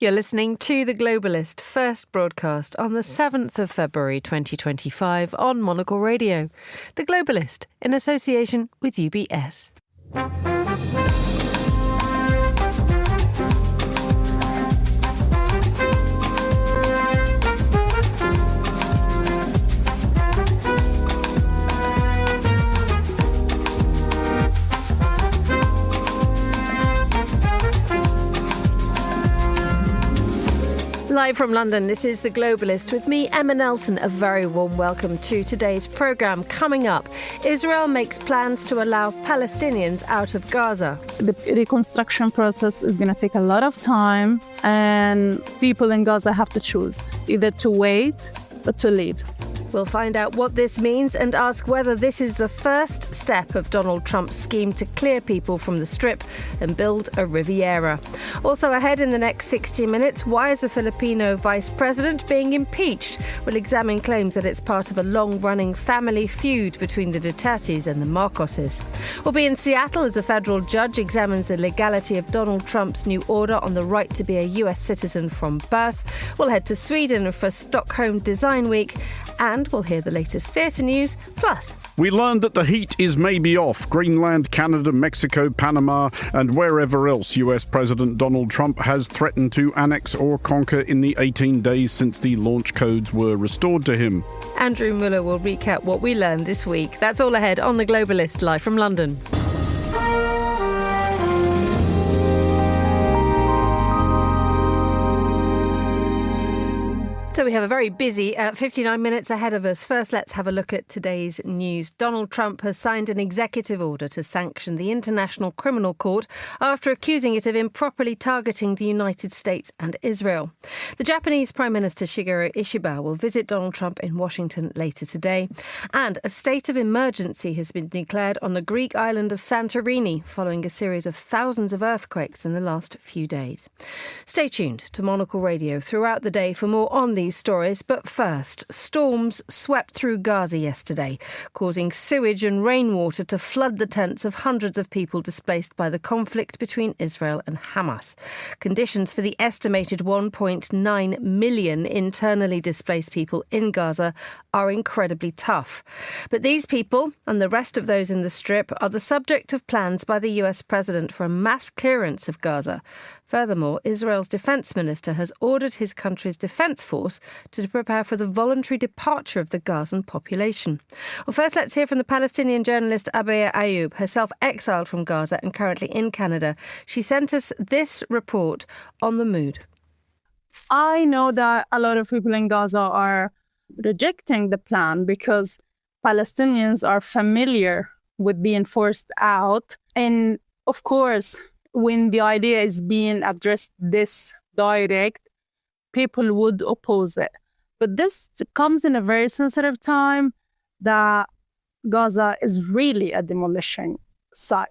You're listening to The Globalist, first broadcast on the 7th of February 2025 on Monocle Radio. The Globalist, in association with UBS. Live from London, this is The Globalist with me, Emma Nelson. A very warm welcome to today's programme. Coming up, Israel makes plans to allow Palestinians out of Gaza. The reconstruction process is going to take a lot of time, and people in Gaza have to choose either to wait or to leave. We'll find out what this means and ask whether this is the first step of Donald Trump's scheme to clear people from the Strip and build a Riviera. Also ahead in the next 60 minutes, why is a Filipino vice president being impeached? We'll examine claims that it's part of a long-running family feud between the Dutertes and the Marcoses. We'll be in Seattle as a federal judge examines the legality of Donald Trump's new order on the right to be a US citizen from birth. We'll head to Sweden for Stockholm Design Week, and we'll hear the latest theatre news. Plus, we learned that the heat is maybe off. Greenland, Canada, Mexico, Panama, and wherever else US President Donald Trump has threatened to annex or conquer in the 18 days since the launch codes were restored to him. Andrew Muller will recap what we learned this week. That's all ahead on The Globalist, live from London. So we have a very busy 59 minutes ahead of us. First, let's have a look at today's news. Donald Trump has signed an executive order to sanction the International Criminal Court after accusing it of improperly targeting the United States and Israel. The Japanese Prime Minister Shigeru Ishiba will visit Donald Trump in Washington later today. And a state of emergency has been declared on the Greek island of Santorini following a series of thousands of earthquakes in the last few days. Stay tuned to Monocle Radio throughout the day for more on these stories, but first, storms swept through Gaza yesterday, causing sewage and rainwater to flood the tents of hundreds of people displaced by the conflict between Israel and Hamas. Conditions for the estimated 1.9 million internally displaced people in Gaza are incredibly tough. But these people and the rest of those in the Strip are the subject of plans by the US president for a mass clearance of Gaza. Furthermore, Israel's defense minister has ordered his country's defense force to prepare for the voluntary departure of the Gazan population. Well, first, let's hear from the Palestinian journalist Abeya Ayoub, herself exiled from Gaza and currently in Canada. She sent us this report on the mood. I know that a lot of people in Gaza are rejecting the plan because Palestinians are familiar with being forced out. And of course, when the idea is being addressed this direct, people would oppose it. But this comes in a very sensitive time that Gaza is really a demolition site.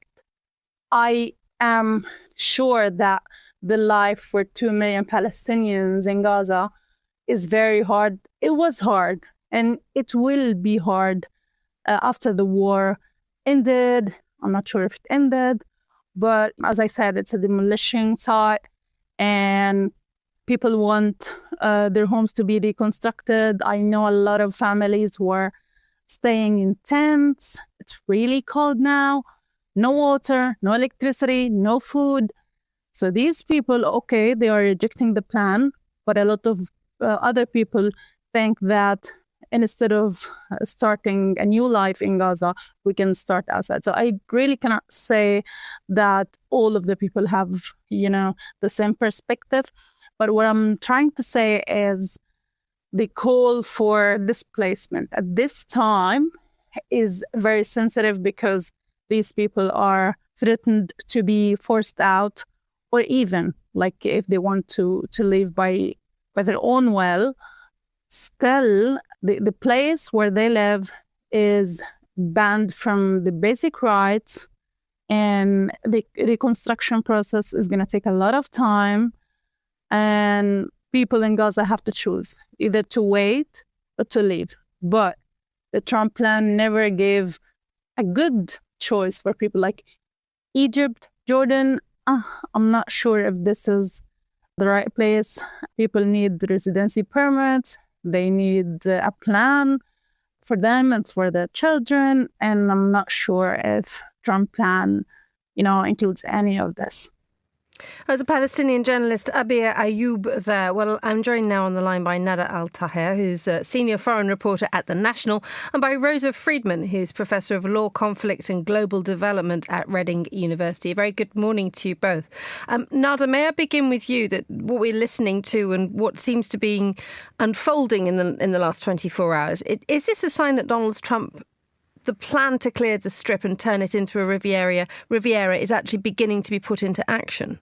I am sure that the life for 2 million Palestinians in Gaza is very hard. It was hard, and it will be hard after the war ended. I'm not sure if it ended, but as I said, it's a demolition site, and people want their homes to be reconstructed. I know a lot of families who are staying in tents. It's really cold now. No water, no electricity, no food. So these people, okay, they are rejecting the plan, but a lot of other people think that instead of starting a new life in Gaza, we can start outside. So I really cannot say that all of the people have, the same perspective. But what I'm trying to say is the call for displacement at this time is very sensitive because these people are threatened to be forced out, or even like if they want to live by their own will, still the place where they live is banned from the basic rights, and the reconstruction process is going to take a lot of time, and people in Gaza have to choose either to wait or to leave. But the Trump plan never gave a good choice for people like Egypt, Jordan. I'm not sure if this is the right place. People need residency permits. They need a plan for them and for their children. And I'm not sure if Trump plan, includes any of this. As a Palestinian journalist, Abir Ayoub there. Well, I'm joined now on the line by Nada AlTaher, who's a senior foreign reporter at The National, and by Rosa Freedman, who's Professor of Law, Conflict and Global Development at Reading University. A very good morning to you both. Nada, may I begin with you, that what we're listening to and what seems to be unfolding in the last 24 hours, is this a sign that Donald Trump, the plan to clear the Strip and turn it into a Riviera is actually beginning to be put into action?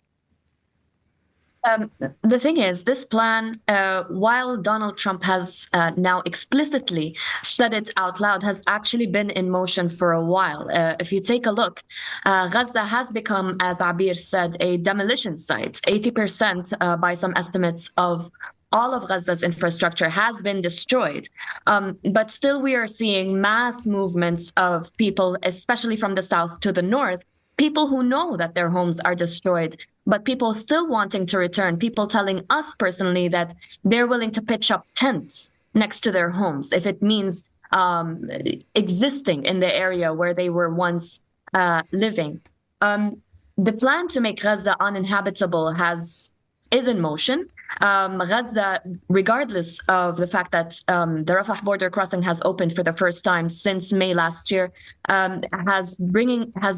The thing is, this plan, while Donald Trump has now explicitly said it out loud, has actually been in motion for a while. If you take a look, Gaza has become, as Abir said, a demolition site. 80% by some estimates of all of Gaza's infrastructure has been destroyed. But still we are seeing mass movements of people, especially from the south to the north, people who know that their homes are destroyed, but people still wanting to return, people telling us personally that they're willing to pitch up tents next to their homes if it means existing in the area where they were once living. The plan to make Gaza uninhabitable is in motion. Gaza, regardless of the fact that the Rafah border crossing has opened for the first time since May last year, has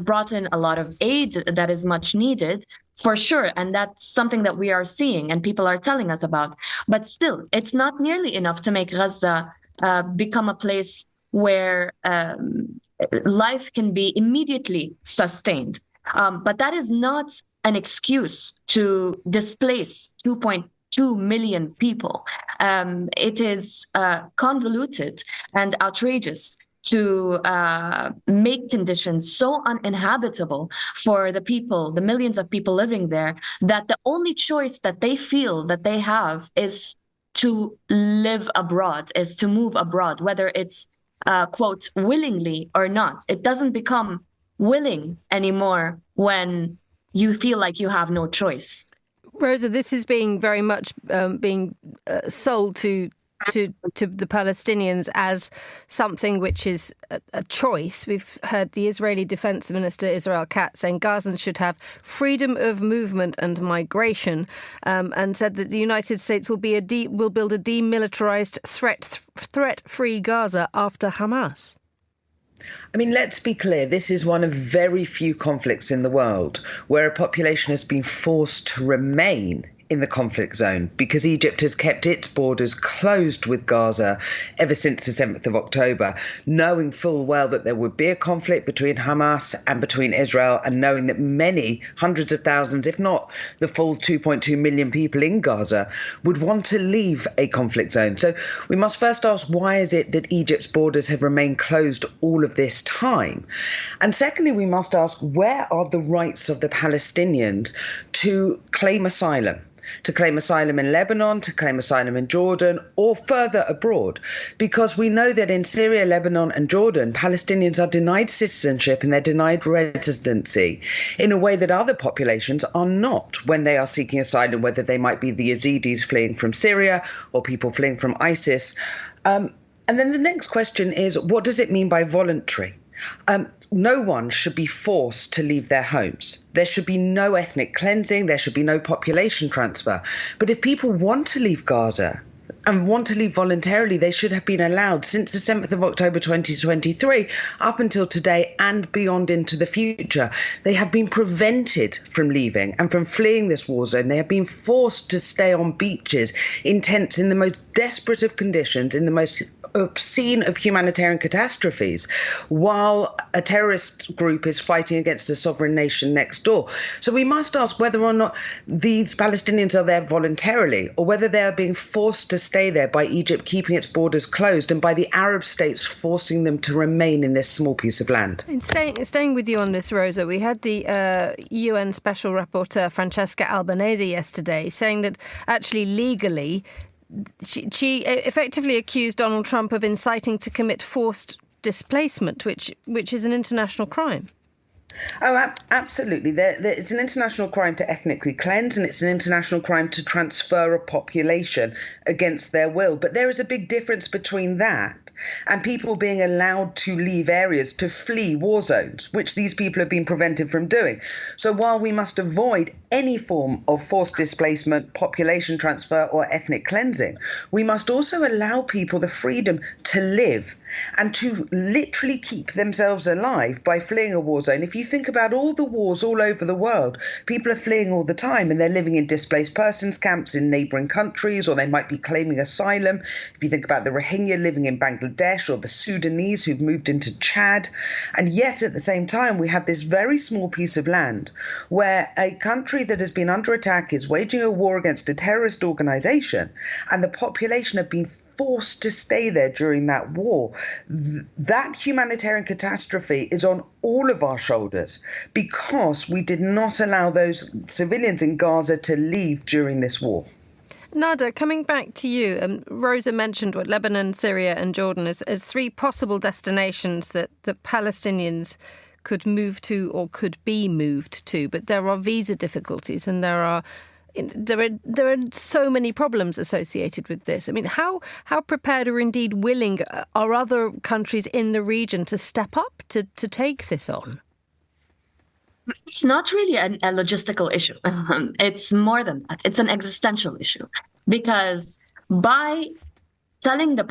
brought in a lot of aid that is much needed, for sure. And that's something that we are seeing and people are telling us about. But still, it's not nearly enough to make Gaza become a place where life can be immediately sustained. But that is not an excuse to displace 2.2 million people. It is convoluted and outrageous to make conditions so uninhabitable for the people, the millions of people living there, that the only choice that they feel that they have is to live abroad, is to move abroad, whether it's, quote, willingly or not. It doesn't become willing anymore when you feel like you have no choice. Rosa, this is being very much sold to the Palestinians as something which is a choice. We've heard the Israeli Defense Minister Israel Katz saying Gazans should have freedom of movement and migration, and said that the United States will build a demilitarized, threat-free Gaza after Hamas. I mean, let's be clear, this is one of very few conflicts in the world where a population has been forced to remain in the conflict zone because Egypt has kept its borders closed with Gaza ever since the 7th of October, knowing full well that there would be a conflict between Hamas and between Israel, and knowing that many hundreds of thousands, if not the full 2.2 million people in Gaza, would want to leave a conflict zone. So we must first ask, why is it that Egypt's borders have remained closed all of this time? And secondly, we must ask, where are the rights of the Palestinians to claim asylum? To claim asylum in Lebanon, to claim asylum in Jordan, or further abroad. Because we know that in Syria, Lebanon and Jordan, Palestinians are denied citizenship and they're denied residency in a way that other populations are not when they are seeking asylum, whether they might be the Yazidis fleeing from Syria or people fleeing from ISIS. And then the next question is, what does it mean by voluntary? No one should be forced to leave their homes. There should be no ethnic cleansing. There should be no population transfer. But if people want to leave Gaza and want to leave voluntarily, they should have been allowed since the 7th of October 2023 up until today and beyond into the future. They have been prevented from leaving and from fleeing this war zone. They have been forced to stay on beaches in tents in the most desperate of conditions, in the most obscene of humanitarian catastrophes, while a terrorist group is fighting against a sovereign nation next door. So we must ask whether or not these Palestinians are there voluntarily, or whether they are being forced to stay there by Egypt keeping its borders closed and by the Arab states forcing them to remain in this small piece of land. And staying with you on this, Rosa, we had the UN Special Rapporteur Francesca Albanese yesterday saying that actually legally she effectively accused Donald Trump of inciting to commit forced displacement, which is an international crime. Oh, absolutely. It's an international crime to ethnically cleanse, and it's an international crime to transfer a population against their will. But there is a big difference between that and people being allowed to leave areas to flee war zones, which these people have been prevented from doing. So while we must avoid any form of forced displacement, population transfer, or ethnic cleansing, we must also allow people the freedom to live and to literally keep themselves alive by fleeing a war zone. If you think about all the wars all over the world, people are fleeing all the time and they're living in displaced persons camps in neighbouring countries, or they might be claiming asylum. If you think about the Rohingya living in Bangladesh, or the Sudanese who've moved into Chad. And yet at the same time, we have this very small piece of land where a country that has been under attack is waging a war against a terrorist organisation, and the population have been forced to stay there during that war. That humanitarian catastrophe is on all of our shoulders because we did not allow those civilians in Gaza to leave during this war. Nada, coming back to you, Rosa mentioned what Lebanon, Syria and Jordan as three possible destinations that the Palestinians could move to or could be moved to. But there are visa difficulties and there are so many problems associated with this. I mean, how prepared or indeed willing are other countries in the region to step up to take this on? It's not really a logistical issue. It's more than that. It's an existential issue. Because by telling them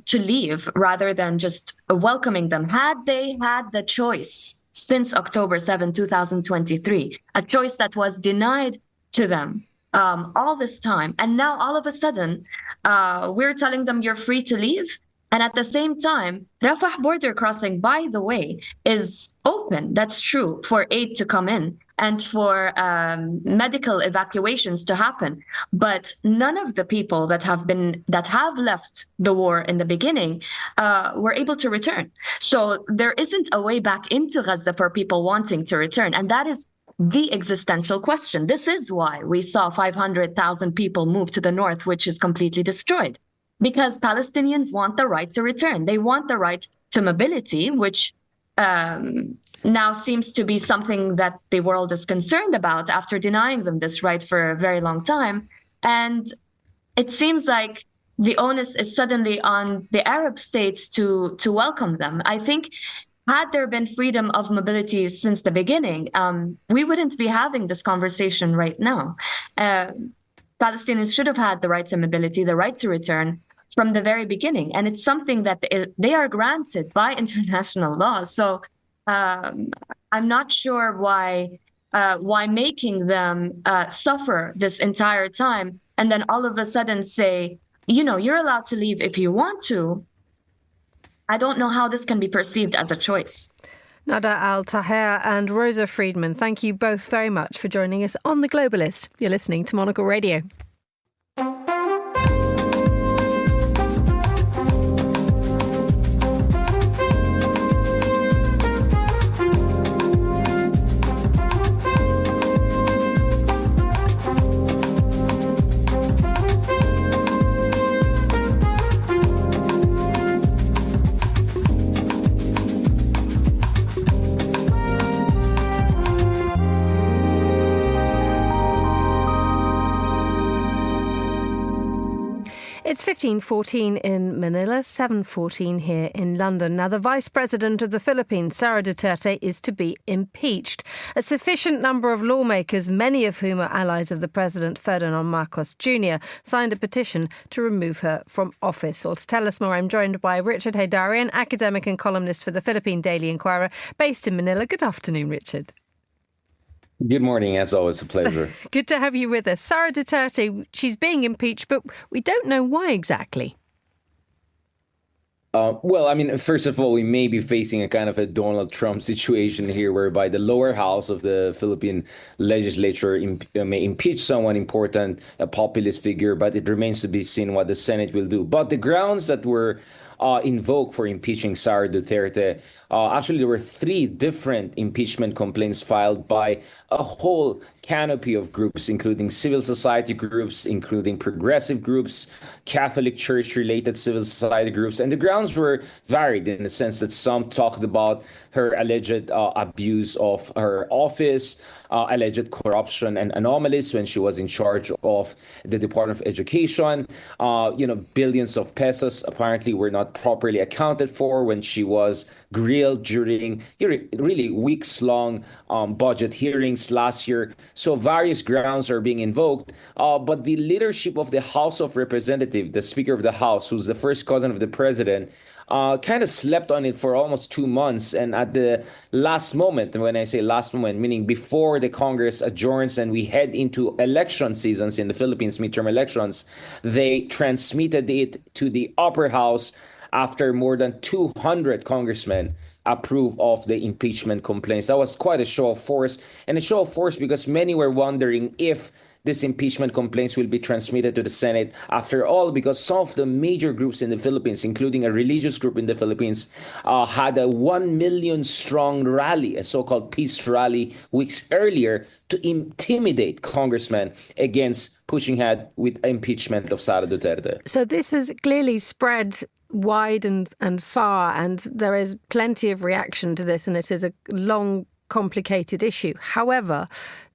to leave rather than just welcoming them, had they had the choice since October 7, 2023, a choice that was denied to them all this time. And now all of a sudden, we're telling them you're free to leave. And at the same time, Rafah border crossing, by the way, is open. That's true, for aid to come in and for medical evacuations to happen. But none of the people that have left the war in the beginning were able to return. So there isn't a way back into Gaza for people wanting to return. And that is the existential question. This is why we saw 500,000 people move to the north, which is completely destroyed. Because Palestinians want the right to return. They want the right to mobility, which now seems to be something that the world is concerned about after denying them this right for a very long time. And it seems like the onus is suddenly on the Arab states to welcome them. I think had there been freedom of mobility since the beginning, we wouldn't be having this conversation right now. Palestinians should have had the right to mobility, the right to return from the very beginning. And it's something that they are granted by international law. So I'm not sure why making them suffer this entire time and then all of a sudden say, you're allowed to leave if you want to. I don't know how this can be perceived as a choice. Nada AlTaher and Rosa Freedman, thank you both very much for joining us on The Globalist. You're listening to Monocle Radio. It's 15:14 in Manila, 7:14 here in London. Now, the Vice President of the Philippines, Sara Duterte, is to be impeached. A sufficient number of lawmakers, many of whom are allies of the President, Ferdinand Marcos Jr., signed a petition to remove her from office. Well, to tell us more, I'm joined by Richard Haydarian, academic and columnist for the Philippine Daily Inquirer, based in Manila. Good afternoon, Richard. Good morning. As always, a pleasure. Good to have you with us. Sara Duterte, she's being impeached, but we don't know why exactly. Well, I mean, first of all, we may be facing a kind of a Donald Trump situation here, whereby the lower house of the Philippine legislature may impeach someone important, a populist figure, but it remains to be seen what the Senate will do. But the grounds that were invoked for impeaching Sara Duterte. Actually, there were 3 different impeachment complaints filed by a whole canopy of groups, including civil society groups, including progressive groups, Catholic Church-related civil society groups. And the grounds were varied in the sense that some talked about her alleged abuse of her office, alleged corruption and anomalies when she was in charge of the Department of Education. Billions of pesos apparently were not properly accounted for when she was grilled during really weeks-long budget hearings last year. So various grounds are being invoked, but the leadership of the House of Representatives, the Speaker of the House, who's the first cousin of the president, kind of slept on it for almost 2 months. And at the last moment, and when I say last moment, meaning before the Congress adjourns and we head into election seasons in the Philippines, midterm elections, they transmitted it to the upper house after more than 200 congressmen approve of the impeachment complaints. That was quite a show of force, and a show of force because many were wondering if this impeachment complaints will be transmitted to the Senate. After all, because some of the major groups in the Philippines, including a religious group in the Philippines, had a 1 million strong rally, a so-called peace rally, weeks earlier to intimidate congressmen against pushing ahead with impeachment of Sara Duterte. So this has clearly spread wide and far, and there is plenty of reaction to this, and it is a long, complicated issue. However,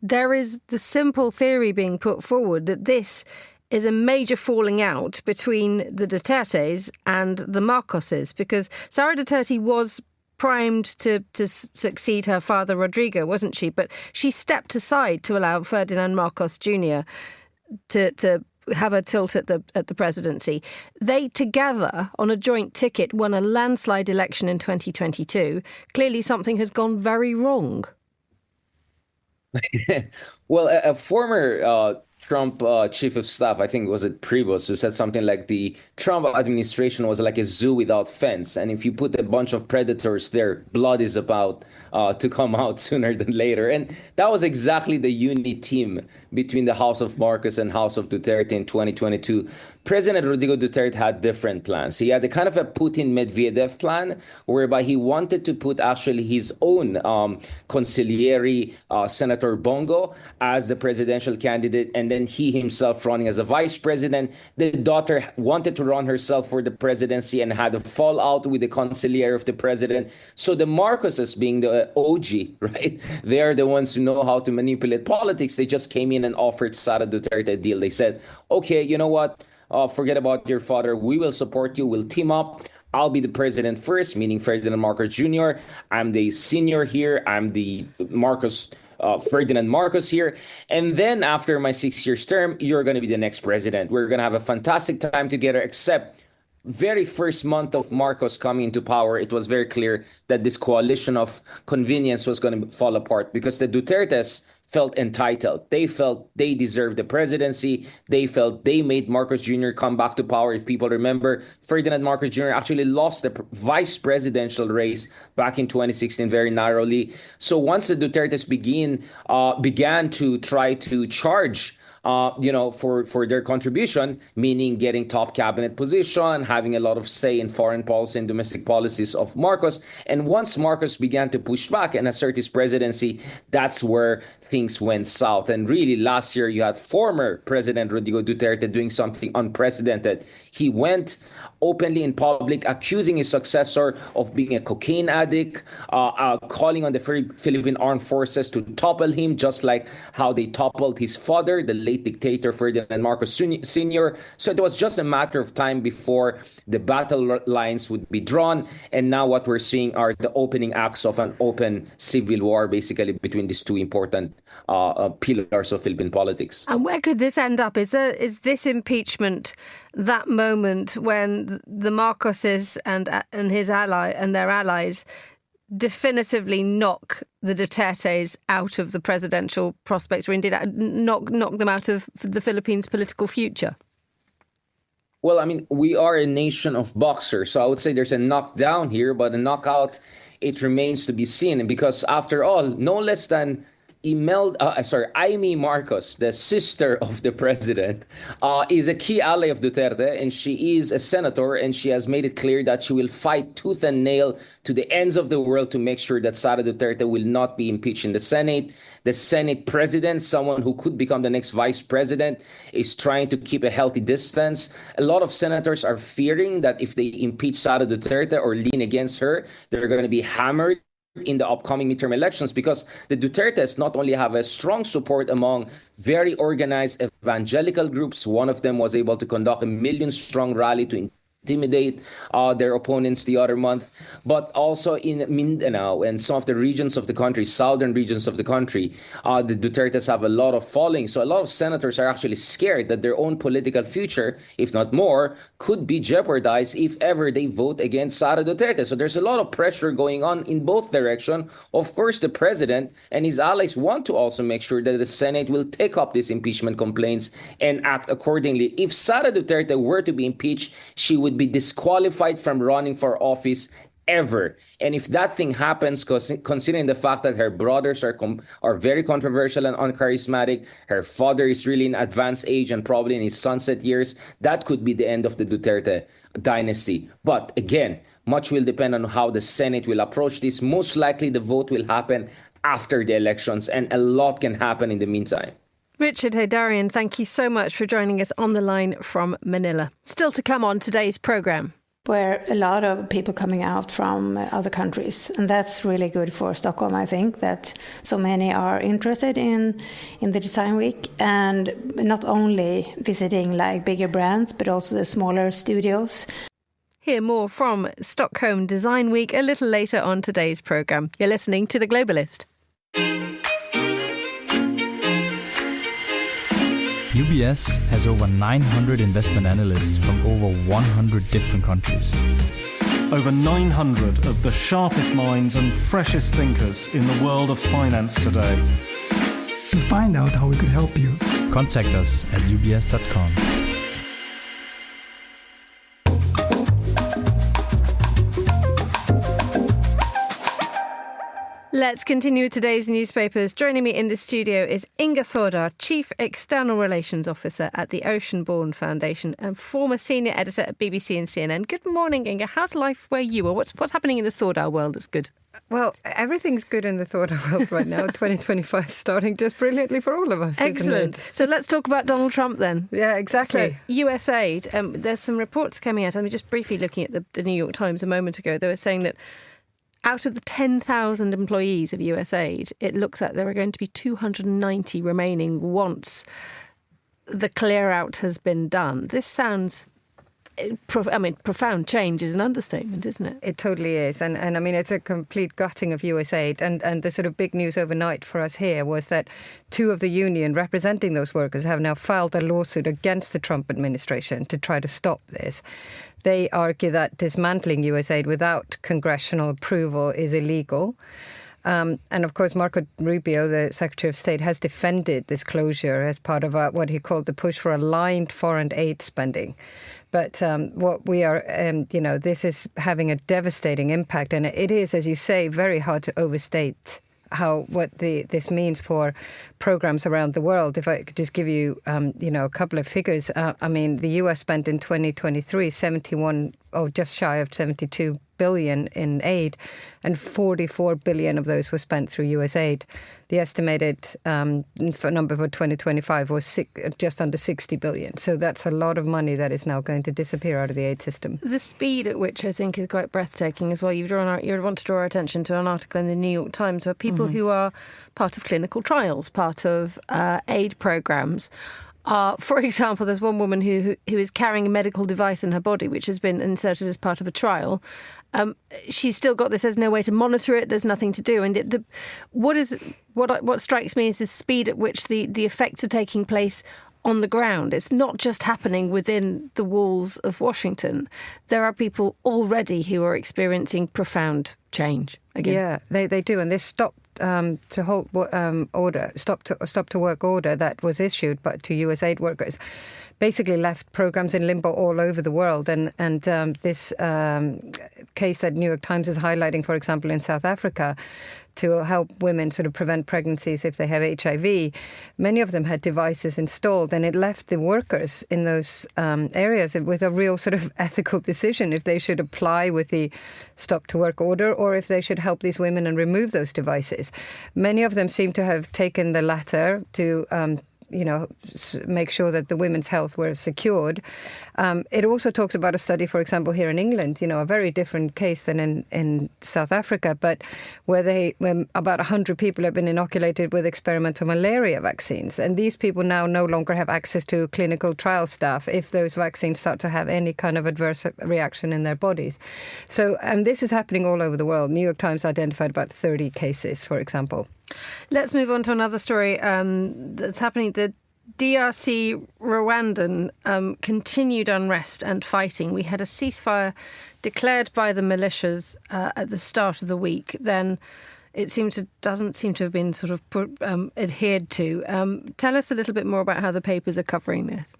there is the simple theory being put forward that this is a major falling out between the Dutertes and the Marcoses, because Sara Duterte was primed to succeed her father Rodrigo, wasn't she? But she stepped aside to allow Ferdinand Marcos Jr. to have a tilt at the presidency. They together, on a joint ticket, won a landslide election in 2022. Clearly something has gone very wrong. Well, a former Trump chief of staff, I think was it Priebus, who said something like the Trump administration was like a zoo without fence. And if you put a bunch of predators there, blood is about to come out sooner than later. And that was exactly the unity team between the House of Marcos and House of Duterte in 2022. President Rodrigo Duterte had different plans. He had a kind of a Putin-Medvedev plan, whereby he wanted to put actually his own consigliere, Senator Bongo, as the presidential candidate, and then he himself running as a vice president. The daughter wanted to run herself for the presidency and had a fallout with the consigliere of the president. So the Marcoses, being the OG, right? They are the ones who know how to manipulate politics. They just came in and offered Sara Duterte a deal. They said, okay, you know what? Forget about your father. We will support you. We'll team up. I'll be the president first, meaning Ferdinand Marcos Jr. I'm the senior here. I'm the Ferdinand Marcos here. And then after my 6 years term, you're going to be the next president. We're going to have a fantastic time together, except very first month of Marcos coming into power, it was very clear that this coalition of convenience was going to fall apart because the Dutertes felt entitled. They felt they deserved the presidency. They felt they made Marcos Jr. come back to power. If people remember, Ferdinand Marcos Jr. actually lost the vice presidential race back in 2016 very narrowly. So once the Dutertes began to try to charge for their contribution, meaning getting top cabinet position, having a lot of say in foreign policy and domestic policies of Marcos. And once Marcos began to push back and assert his presidency, that's where things went south. And really, last year, you had former President Rodrigo Duterte doing something unprecedented. He went openly in public, accusing his successor of being a cocaine addict, calling on the Philippine Armed Forces to topple him, just like how they toppled his father, the late dictator Ferdinand Marcos Sr. So it was just a matter of time before the battle lines would be drawn. And now what we're seeing are the opening acts of an open civil war, basically, between these two important pillars of Philippine politics. And where could this end up? Is this impeachment that moment when the Marcoses and his ally and their allies definitively knock the Dutertes out of the presidential prospects, or indeed knock them out of the Philippines' political future? Well, I mean, we are a nation of boxers, so I would say there's a knockdown here, but a knockout, it remains to be seen. Because after all, no less than Amy Marcos, the sister of the president, is a key ally of Duterte, and she is a senator, and she has made it clear that she will fight tooth and nail to the ends of the world to make sure that Sara Duterte will not be impeached in the Senate. The Senate president, someone who could become the next vice president, is trying to keep a healthy distance. A lot of senators are fearing that if they impeach Sara Duterte or lean against her, they're going to be hammered in the upcoming midterm elections, because the Dutertes not only have a strong support among very organized evangelical groups. One of them was able to conduct a 1 million-strong rally to intimidate their opponents the other month, but also in Mindanao and some of the regions of the country, southern regions of the country, the Dutertes have a lot of following. So a lot of senators are actually scared that their own political future, if not more, could be jeopardized if ever they vote against Sara Duterte. So there's a lot of pressure going on in both directions. Of course, the president and his allies want to also make sure that the Senate will take up these impeachment complaints and act accordingly. If Sara Duterte were to be impeached, she would be disqualified from running for office ever. And if that thing happens, considering the fact that her brothers are very controversial and uncharismatic, her father is really in advanced age and probably in his sunset years, that could be the end of the Duterte dynasty. But again, much will depend on how the Senate will approach this. Most likely the vote will happen after the elections, and a lot can happen in the meantime. Richard Heydarian, thank you so much for joining us on the line from Manila. Still to come on today's programme. Where a lot of people coming out from other countries. And that's really good for Stockholm, I think, that so many are interested in the Design Week, and not only visiting like bigger brands, but also the smaller studios. Hear more from Stockholm Design Week a little later on today's programme. You're listening to The Globalist. UBS has over 900 investment analysts from over 100 different countries. Over 900 of the sharpest minds and freshest thinkers in the world of finance today. To find out how we could help you, contact us at ubs.com. Let's continue with today's newspapers. Joining me in the studio is Inga Thordar, Chief External Relations Officer at the Oceanborn Foundation and former senior editor at BBC and CNN. Good morning, Inga. How's life where you are? What's happening in the Thordar world that's good? Well, everything's good in the Thordar world right now. 2025 starting just brilliantly for all of us. Excellent. Isn't it? So let's talk about Donald Trump then. Yeah, exactly. So US aid, there's some reports coming out. I'm just briefly looking at the New York Times a moment ago. They were saying that out of the 10,000 employees of USAID, it looks like there are going to be 290 remaining once the clear out has been done. This sounds, profound change is an understatement, isn't it? It totally is. And I mean, it's a complete gutting of USAID. And the sort of big news overnight for us here was that two of the union representing those workers have now filed a lawsuit against the Trump administration to try to stop this. They argue that dismantling USAID without congressional approval is illegal. And of course, Marco Rubio, the Secretary of State, has defended this closure as part of what he called the push for aligned foreign aid spending. But what we are, this is having a devastating impact. And it is, as you say, very hard to overstate what this means for programs around the world. If I could just give you, a couple of figures. The US spent in 2023 just shy of 72 billion in aid, and 44 billion of those were spent through USAID. The estimated number for 2025 was just under 60 billion. So that's a lot of money that is now going to disappear out of the aid system. The speed at which I think is quite breathtaking as well. You want to draw our attention to an article in the New York Times where people who are part of clinical trials, part of aid programs, for example, there's one woman who is carrying a medical device in her body which has been inserted as part of a trial. She's still got this. There's no way to monitor it. There's nothing to do. And what strikes me is the speed at which the effects are taking place on the ground. It's not just happening within the walls of Washington. There are people already who are experiencing profound change. Again. Yeah, they do. And this stop to work order that was issued to USAID workers basically left programs in limbo all over the world. And this case that New York Times is highlighting, for example, in South Africa, to help women sort of prevent pregnancies if they have HIV, many of them had devices installed, and it left the workers in those areas with a real sort of ethical decision if they should apply with the stop to work order or if they should help these women and remove those devices. Many of them seem to have taken the latter to make sure that the women's health were secured. It also talks about a study, for example, here in England, a very different case than in South Africa, but where about 100 people have been inoculated with experimental malaria vaccines. And these people now no longer have access to clinical trial staff if those vaccines start to have any kind of adverse reaction in their bodies. So, and this is happening all over the world. New York Times identified about 30 cases, for example. Let's move on to another story that's happening. The DRC Rwandan continued unrest and fighting. We had a ceasefire declared by the militias at the start of the week. Then it doesn't seem to have been sort of adhered to. Tell us a little bit more about how the papers are covering this.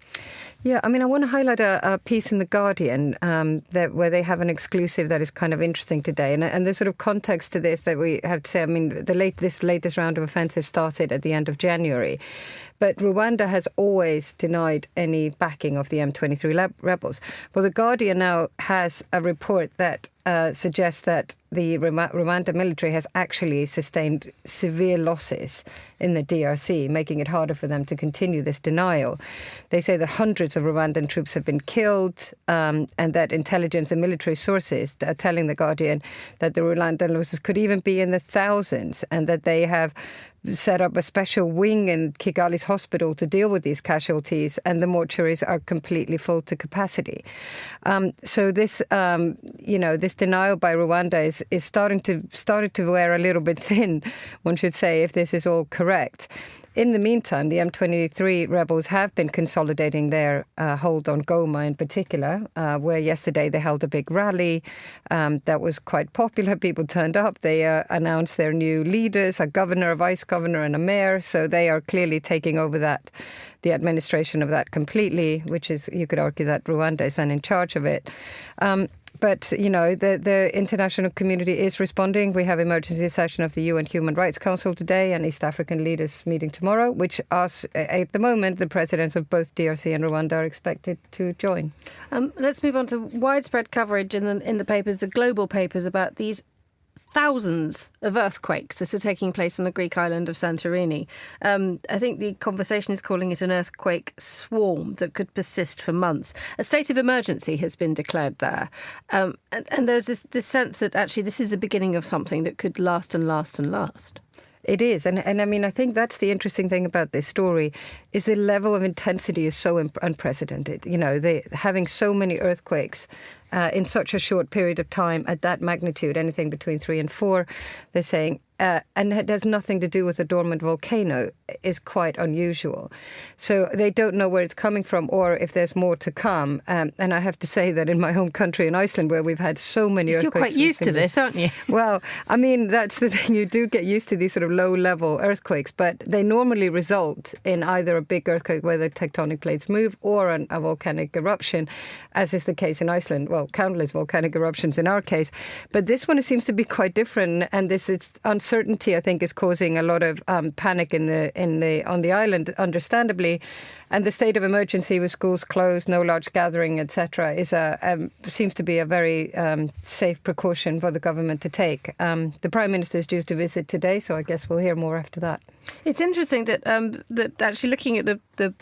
Yeah, I mean, I want to highlight a piece in The Guardian where they have an exclusive that is kind of interesting today. And the sort of context to this that we have to say, I mean, this latest round of offensive started at the end of January. But Rwanda has always denied any backing of the M23 rebels. Well, The Guardian now has a report that suggests that the Rwanda military has actually sustained severe losses in the DRC, making it harder for them to continue this denial. They say that hundreds of Rwandan troops have been killed and that intelligence and military sources are telling The Guardian that the Rwandan losses could even be in the thousands and that they have set up a special wing in Kigali's hospital to deal with these casualties, and the mortuaries are completely full to capacity. So this, this denial by Rwanda is started to wear a little bit thin, one should say, if this is all correct. In the meantime, the M23 rebels have been consolidating their hold on Goma in particular, where yesterday they held a big rally that was quite popular. People turned up. They announced their new leaders, a governor, a vice governor and a mayor. So they are clearly taking over the administration of that completely, which is, you could argue that Rwanda is then in charge of it. But, the international community is responding. We have emergency session of the UN Human Rights Council today and East African leaders meeting tomorrow, which at the moment, the presidents of both DRC and Rwanda are expected to join. Let's move on to widespread coverage in the papers, the global papers, about these thousands of earthquakes that are taking place on the Greek island of Santorini. I think the conversation is calling it an earthquake swarm that could persist for months. A state of emergency has been declared there. And there's this sense that actually this is the beginning of something that could last and last and last. It is. And I mean, I think that's the interesting thing about this story is the level of intensity is so unprecedented. Having so many earthquakes in such a short period of time at that magnitude, anything between 3 and 4, they're saying, and it has nothing to do with a dormant volcano, is quite unusual. So they don't know where it's coming from or if there's more to come. And I have to say that in my home country, in Iceland, where we've had so many earthquakes. You're quite used to this, aren't you? Well, I mean, that's the thing. You do get used to these sort of low-level earthquakes, but they normally result in either a big earthquake where the tectonic plates move or a volcanic eruption, as is the case in Iceland. Well, countless volcanic eruptions in our case. But this one seems to be quite different, and this is uncertainty, I think, is causing a lot of panic on the island, understandably. And the state of emergency with schools closed, no large gathering, etc., seems to be a very safe precaution for the government to take. The Prime Minister is due to visit today, so I guess we'll hear more after that. It's interesting that actually looking at the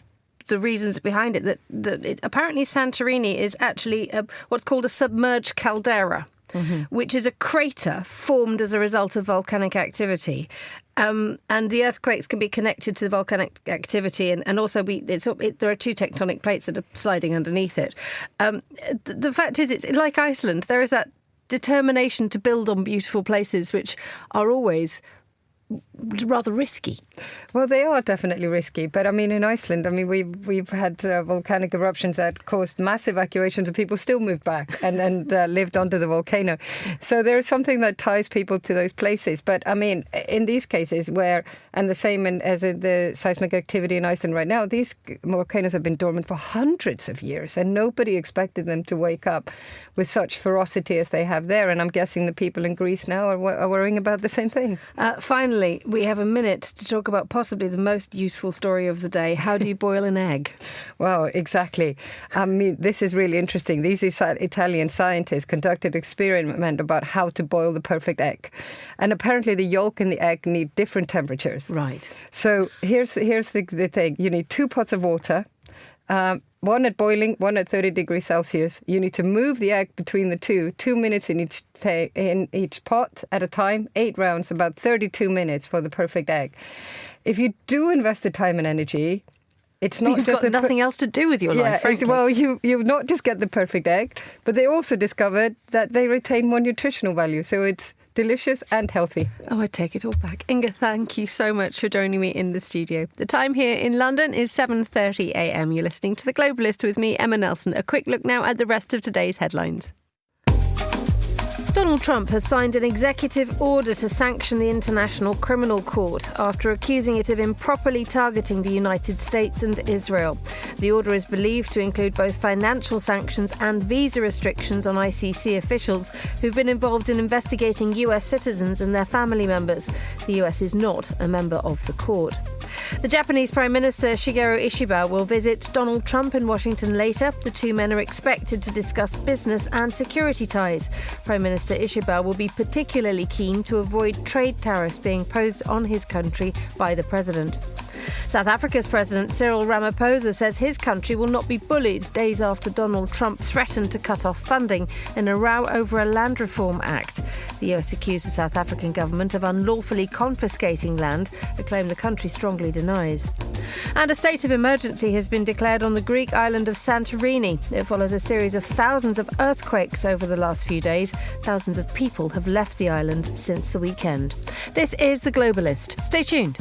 reasons behind it, that apparently Santorini is actually what's called a submerged caldera. Mm-hmm. Which is a crater formed as a result of volcanic activity. And the earthquakes can be connected to the volcanic activity, and also there are 2 tectonic plates that are sliding underneath it. The fact is, it's like Iceland. There is that determination to build on beautiful places which are always rather risky. Well, they are definitely risky. But I mean, in Iceland, I mean, we've had volcanic eruptions that caused mass evacuations and people still moved back and lived under the volcano. So there is something that ties people to those places. But I mean, in these cases and the same as in the seismic activity in Iceland right now, these volcanoes have been dormant for hundreds of years and nobody expected them to wake up with such ferocity as they have there. And I'm guessing the people in Greece now are worrying about the same thing. Finally, we have a minute to talk about possibly the most useful story of the day. How do you boil an egg? Well, exactly. I mean, this is really interesting. These Italian scientists conducted an experiment about how to boil the perfect egg. And apparently the yolk and the egg need different temperatures. Right. So here's the thing. You need 2 pots of water, one at boiling, one at 30 degrees Celsius. You need to move the egg between the 2 minutes in each pot at a time, 8 rounds, about 32 minutes for the perfect egg. If you do invest the time and energy, it's not You've just got nothing else to do with your life, frankly. Well, you not just get the perfect egg, but they also discovered that they retain more nutritional value. So it's delicious and healthy. Oh, I take it all back. Inga, thank you so much for joining me in the studio. The time here in London is 7:30 a.m. You're listening to The Globalist with me, Emma Nelson. A quick look now at the rest of today's headlines. Donald Trump has signed an executive order to sanction the International Criminal Court after accusing it of improperly targeting the United States and Israel. The order is believed to include both financial sanctions and visa restrictions on ICC officials who've been involved in investigating US citizens and their family members. The US is not a member of the court. The Japanese Prime Minister Shigeru Ishiba will visit Donald Trump in Washington later. The two men are expected to discuss business and security ties. Prime Minister Ishiba will be particularly keen to avoid trade tariffs being posed on his country by the president. South Africa's President Cyril Ramaphosa says his country will not be bullied days after Donald Trump threatened to cut off funding in a row over a land reform act. The US accused the South African government of unlawfully confiscating land, a claim the country strongly denies. And a state of emergency has been declared on the Greek island of Santorini. It follows a series of thousands of earthquakes over the last few days. Thousands of people have left the island since the weekend. This is The Globalist. Stay tuned.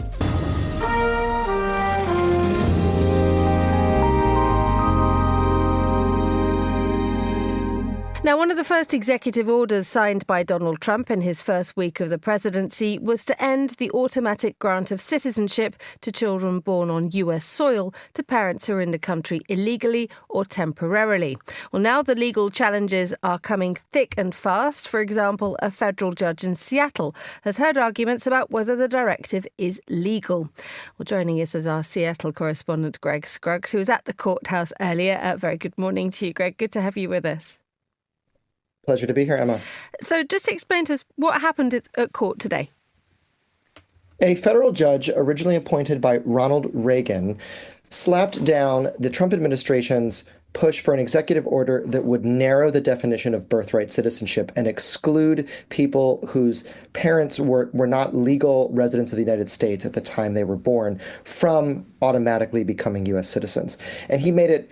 Now, one of the first executive orders signed by Donald Trump in his first week of the presidency was to end the automatic grant of citizenship to children born on US soil to parents who are in the country illegally or temporarily. Well, now the legal challenges are coming thick and fast. For example, a federal judge in Seattle has heard arguments about whether the directive is legal. Well, joining us is our Seattle correspondent, Greg Scruggs, who was at the courthouse earlier. Very good morning to you, Greg. Good to have you with us. Pleasure to be here, Emma. So just explain to us what happened at court today. A federal judge originally appointed by Ronald Reagan slapped down the Trump administration's push for an executive order that would narrow the definition of birthright citizenship and exclude people whose parents were not legal residents of the United States at the time they were born from automatically becoming U.S. citizens. And he made it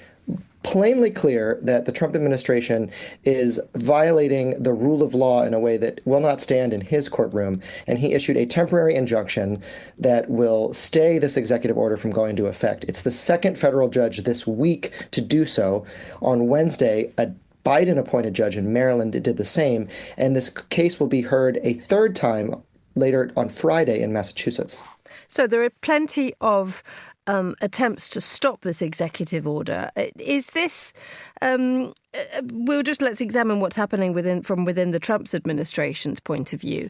plainly clear that the Trump administration is violating the rule of law in a way that will not stand in his courtroom. And he issued a temporary injunction that will stay this executive order from going into effect. It's the second federal judge this week to do so. On Wednesday, a Biden-appointed judge in Maryland did the same. And this case will be heard a third time later on Friday in Massachusetts. So there are plenty of attempts to stop this executive order. Is this? Let's examine what's happening from within the Trump's administration's point of view.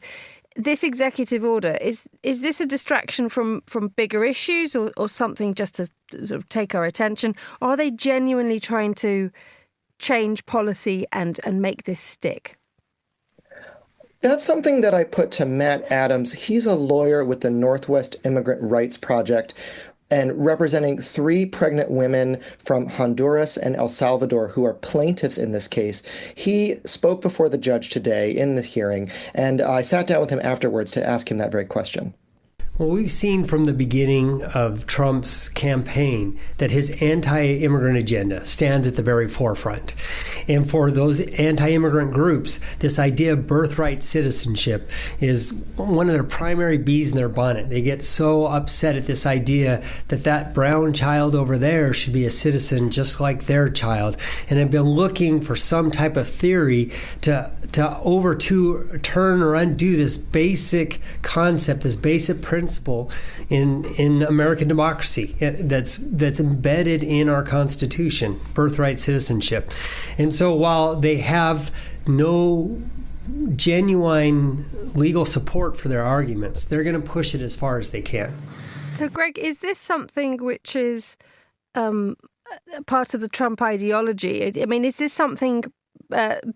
This executive order, is this a distraction from bigger issues or something just to sort of take our attention? Or are they genuinely trying to change policy and make this stick? That's something that I put to Matt Adams. He's a lawyer with the Northwest Immigrant Rights Project and representing 3 pregnant women from Honduras and El Salvador who are plaintiffs in this case. He spoke before the judge today in the hearing, and I sat down with him afterwards to ask him that very question. Well, we've seen from the beginning of Trump's campaign that his anti-immigrant agenda stands at the very forefront. And for those anti-immigrant groups, this idea of birthright citizenship is one of their primary bees in their bonnet. They get so upset at this idea that that brown child over there should be a citizen just like their child, and have been looking for some type of theory to overturn or undo this basic concept, this basic principle in American democracy that's embedded in our Constitution, birthright citizenship. And so while they have no genuine legal support for their arguments, they're going to push it as far as they can. So, Greg, is this something which is part of the Trump ideology? I mean, is this something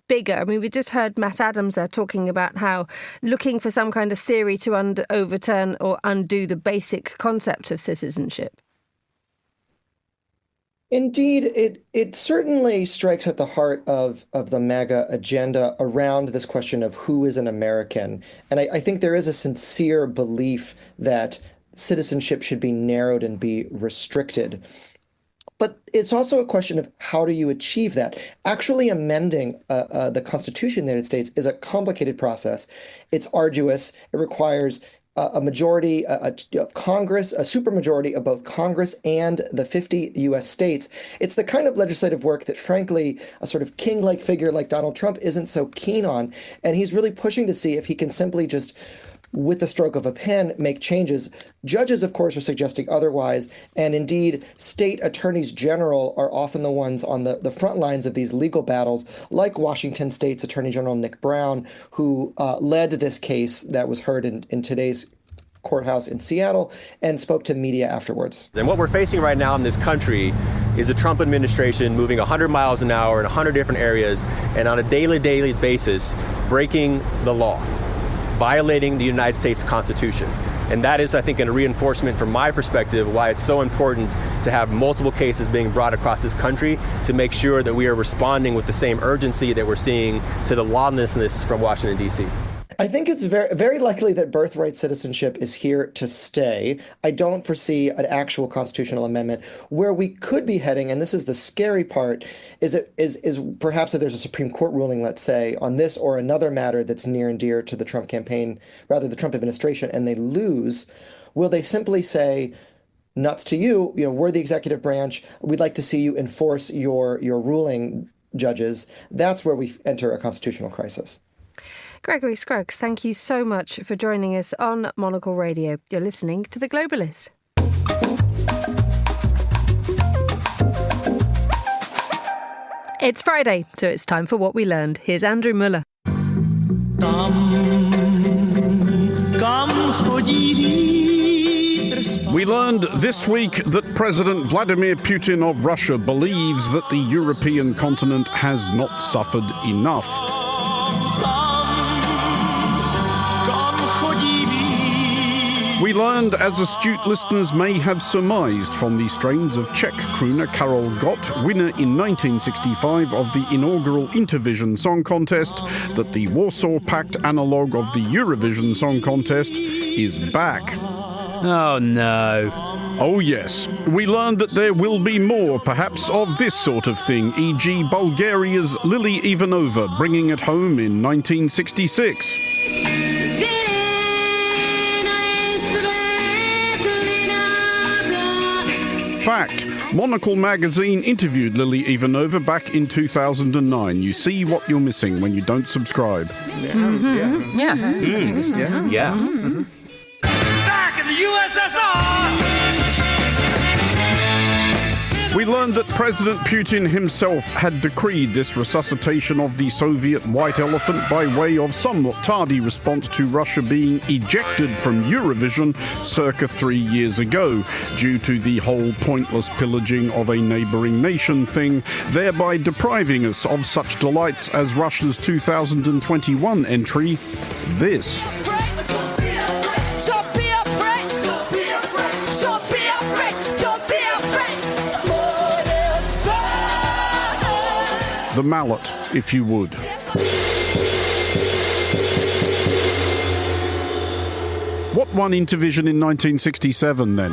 bigger? I mean, we just heard Matt Adams there talking about how looking for some kind of theory to overturn or undo the basic concept of citizenship. Indeed, it certainly strikes at the heart of the MAGA agenda around this question of who is an American. And I think there is a sincere belief that citizenship should be narrowed and be restricted. But it's also a question of how do you achieve that? Actually amending the Constitution of the United States is a complicated process. It's arduous. It requires a majority of Congress, a supermajority of both Congress and the 50 U.S. states. It's the kind of legislative work that, frankly, a sort of king-like figure like Donald Trump isn't so keen on. And he's really pushing to see if he can simply just, with the stroke of a pen, make changes. Judges, of course, are suggesting otherwise. And indeed, state attorneys general are often the ones on the front lines of these legal battles, like Washington State's Attorney General Nick Brown, who led this case that was heard in today's courthouse in Seattle and spoke to media afterwards. And what we're facing right now in this country is a Trump administration moving 100 miles an hour in 100 different areas and on a daily basis breaking the law, violating the United States Constitution. And that is, I think, a reinforcement from my perspective why it's so important to have multiple cases being brought across this country to make sure that we are responding with the same urgency that we're seeing to the lawlessness from Washington, D.C. I think it's very, very likely that birthright citizenship is here to stay. I don't foresee an actual constitutional amendment. Where we could be heading, and this is the scary part, is perhaps that there's a Supreme Court ruling, let's say, on this or another matter that's near and dear to the Trump campaign, rather the Trump administration, and they lose. Will they simply say, nuts to you, we're the executive branch, we'd like to see you enforce your ruling, judges? That's where we enter a constitutional crisis. Gregory Scruggs, thank you so much for joining us on Monocle Radio. You're listening to The Globalist. It's Friday, so it's time for What We Learned. Here's Andrew Muller. We learned this week that President Vladimir Putin of Russia believes that the European continent has not suffered enough. We learned, as astute listeners may have surmised from the strains of Czech crooner Karol Gott, winner in 1965 of the inaugural Intervision Song Contest, that the Warsaw Pact analogue of the Eurovision Song Contest is back. Oh no. Oh yes, we learned that there will be more, perhaps, of this sort of thing, e.g. Bulgaria's Lily Ivanova bringing it home in 1966. Fact, Monocle magazine interviewed Lily Ivanova back in 2009. You see what you're missing when you don't subscribe. Yeah. Back in the USSR! We learned that President Putin himself had decreed this resuscitation of the Soviet white elephant by way of somewhat tardy response to Russia being ejected from Eurovision circa 3 years ago, due to the whole pointless pillaging of a neighbouring nation thing, thereby depriving us of such delights as Russia's 2021 entry, this. The mallet, if you would. What won Intervision in 1967 then?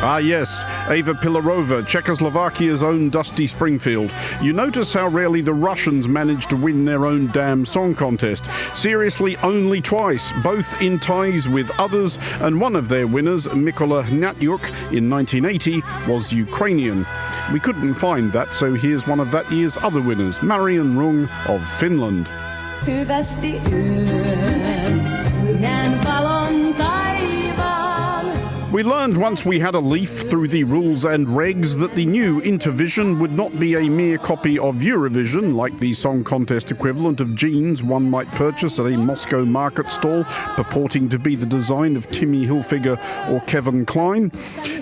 Ah yes, Eva Pilarova, Czechoslovakia's own Dusty Springfield. You notice how rarely the Russians managed to win their own damn song contest. Seriously, only twice, both in ties with others, and one of their winners, Mykola Hnatyuk, in 1980, was Ukrainian. We couldn't find that, so here's one of that year's other winners, Marian Rung of Finland. We learned once we had a leaf through the rules and regs that the new Intervision would not be a mere copy of Eurovision, like the song contest equivalent of jeans one might purchase at a Moscow market stall purporting to be the design of Timmy Hilfiger or Kevin Klein.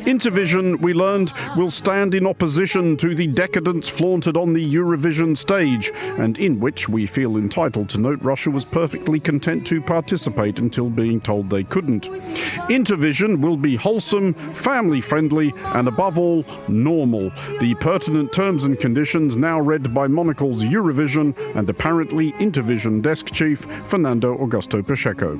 Intervision, we learned, will stand in opposition to the decadence flaunted on the Eurovision stage, and in which we feel entitled to note Russia was perfectly content to participate until being told they couldn't. Intervision will be wholesome, family-friendly, and above all, normal. The pertinent terms and conditions now read by Monocle's Eurovision and apparently Intervision desk chief Fernando Augusto Pacheco.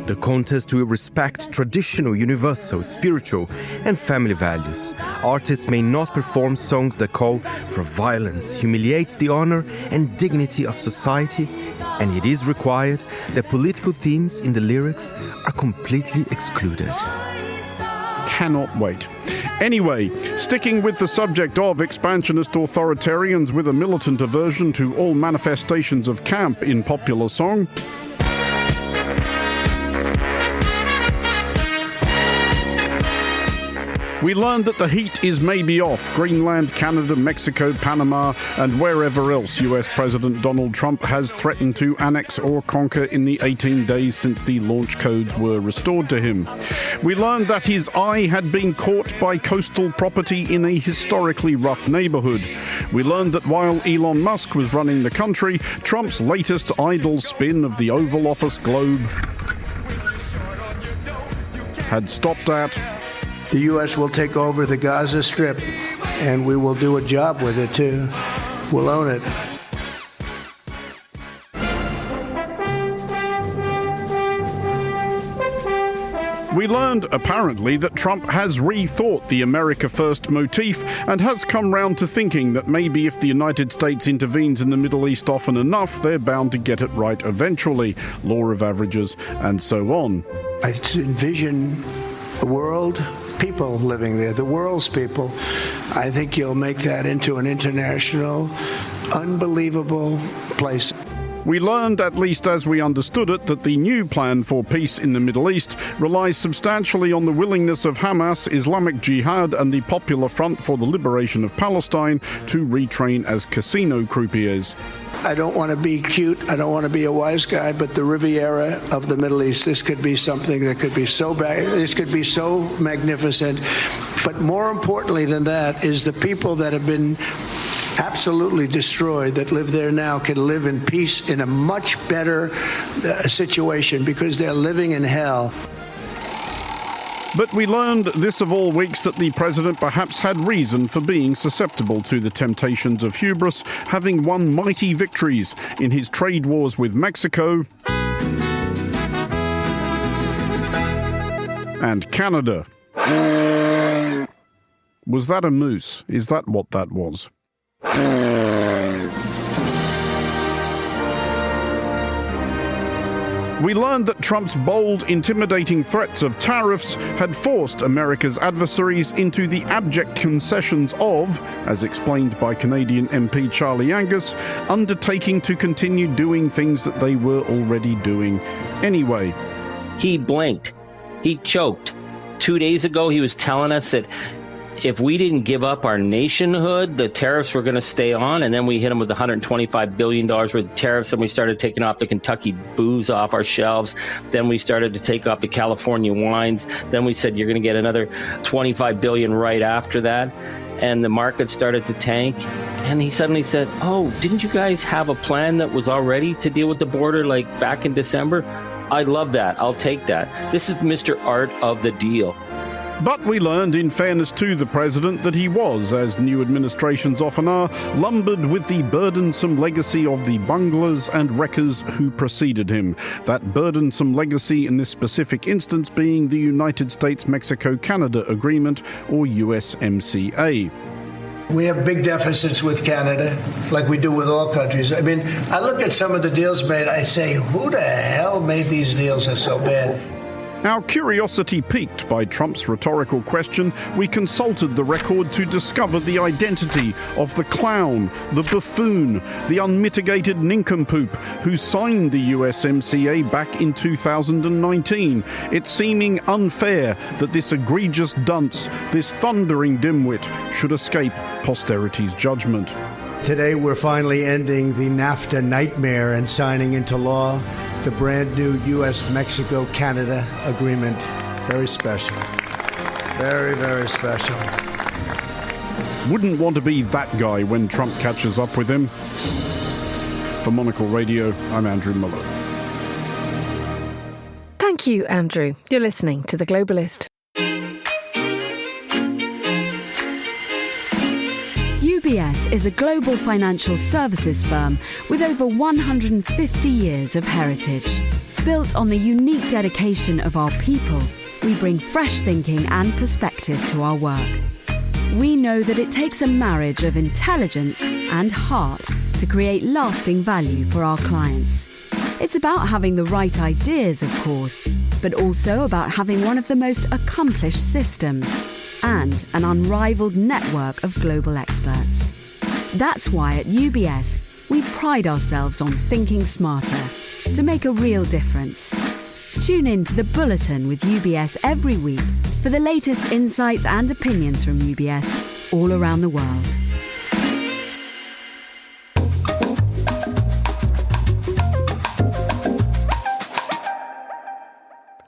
The contest will respect traditional, universal, spiritual, and family values. Artists may not perform songs that call for violence, humiliate the honor and dignity of society, and it is required that political themes in the lyrics are completely excluded. Cannot wait. Anyway, sticking with the subject of expansionist authoritarians with a militant aversion to all manifestations of camp in popular song, we learned that the heat is maybe off Greenland, Canada, Mexico, Panama, and wherever else US President Donald Trump has threatened to annex or conquer in the 18 days since the launch codes were restored to him. We learned that his eye had been caught by coastal property in a historically rough neighborhood. We learned that while Elon Musk was running the country, Trump's latest idle spin of the Oval Office globe had stopped at the U.S. will take over the Gaza Strip, and we will do a job with it, too. We'll own it. We learned, apparently, that Trump has rethought the America First motif and has come round to thinking that maybe if the United States intervenes in the Middle East often enough, they're bound to get it right eventually. Law of averages, and so on. I envision a world, people living there, the world's people. I think you'll make that into an international, unbelievable place. We learned, at least as we understood it, that the new plan for peace in the Middle East relies substantially on the willingness of Hamas, Islamic Jihad, and the Popular Front for the Liberation of Palestine to retrain as casino croupiers. I don't want to be cute, I don't want to be a wise guy, but the Riviera of the Middle East, this could be something that could be so bad, this could be so magnificent. But more importantly than that is the people that have been absolutely destroyed that live there now can live in peace in a much better situation because they're living in hell. But we learned this of all weeks that the president perhaps had reason for being susceptible to the temptations of hubris, having won mighty victories in his trade wars with Mexico and Canada. Was that a moose? Is that what that was? We learned that Trump's bold, intimidating threats of tariffs had forced America's adversaries into the abject concessions of, as explained by Canadian MP Charlie Angus, undertaking to continue doing things that they were already doing anyway. He blinked. He choked. 2 days ago, he was telling us that if we didn't give up our nationhood, the tariffs were going to stay on. And then we hit them with $125 billion worth of tariffs. And we started taking off the Kentucky booze off our shelves. Then we started to take off the California wines. Then we said, you're going to get another $25 billion right after that. And the market started to tank. And he suddenly said, oh, didn't you guys have a plan that was all ready to deal with the border like back in December? I love that. I'll take that. This is Mr. Art of the deal. But we learned, in fairness to the president, that he was, as new administrations often are, lumbered with the burdensome legacy of the bunglers and wreckers who preceded him. That burdensome legacy in this specific instance being the United States-Mexico-Canada Agreement, or USMCA. We have big deficits with Canada, like we do with all countries. I mean, I look at some of the deals made, I say, who the hell made these deals are so bad? Our curiosity piqued by Trump's rhetorical question, we consulted the record to discover the identity of the clown, the buffoon, the unmitigated nincompoop who signed the USMCA back in 2019. It's seeming unfair that this egregious dunce, this thundering dimwit, should escape posterity's judgment. Today we're finally ending the NAFTA nightmare and signing into law the brand new U.S.-Mexico-Canada agreement. Very special. Very, very special. Wouldn't want to be that guy when Trump catches up with him. For Monocle Radio, I'm Andrew Muller. Thank you, Andrew. You're listening to The Globalist. UBS is a global financial services firm with over 150 years of heritage. Built on the unique dedication of our people, we bring fresh thinking and perspective to our work. We know that it takes a marriage of intelligence and heart to create lasting value for our clients. It's about having the right ideas, of course, but also about having one of the most accomplished systems and an unrivaled network of global experts. That's why at UBS, we pride ourselves on thinking smarter to make a real difference. Tune in to The Bulletin with UBS every week for the latest insights and opinions from UBS all around the world.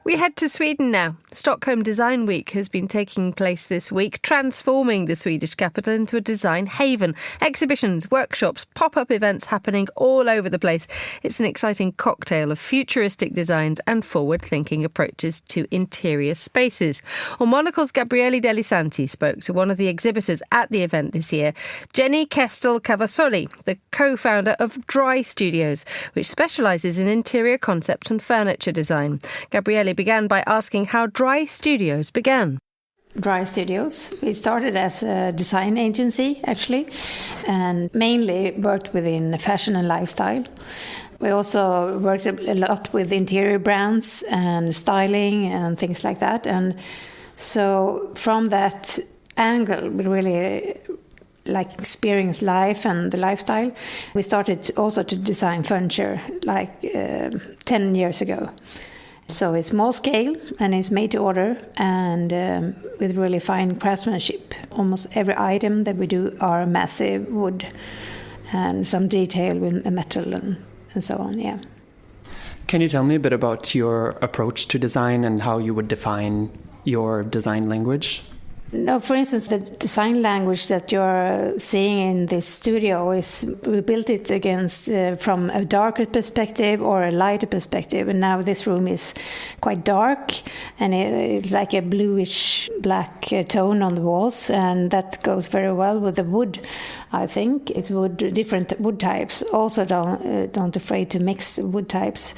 We head to Sweden now. Stockholm Design Week has been taking place this week, transforming the Swedish capital into a design haven. Exhibitions, workshops, pop-up events happening all over the place. It's an exciting cocktail of futuristic designs and forward-thinking approaches to interior spaces. Well, Monocle's Gabriele Delisanti spoke to one of the exhibitors at the event this year, Jenny Kestel-Cavazzoli, the co-founder of Dry Studios, which specialises in interior concepts and furniture design. Gabriele began by asking how Dry Studios began. Dry Studios. We started as a design agency, actually, and mainly worked within fashion and lifestyle. We also worked a lot with interior brands and styling and things like that. And so from that angle, we really experience life and the lifestyle. We started also to design furniture 10 years ago. So it's small scale and it's made to order and with really fine craftsmanship. Almost every item that we do are massive wood and some detail with metal and so on, yeah. Can you tell me a bit about your approach to design and how you would define your design language? No, for instance, the design language that you're seeing in this studio we built it against from a darker perspective or a lighter perspective, and now this room is quite dark and it's like a bluish black tone on the walls, and that goes very well with the wood. I think it's different wood types. Also, don't afraid to mix wood types.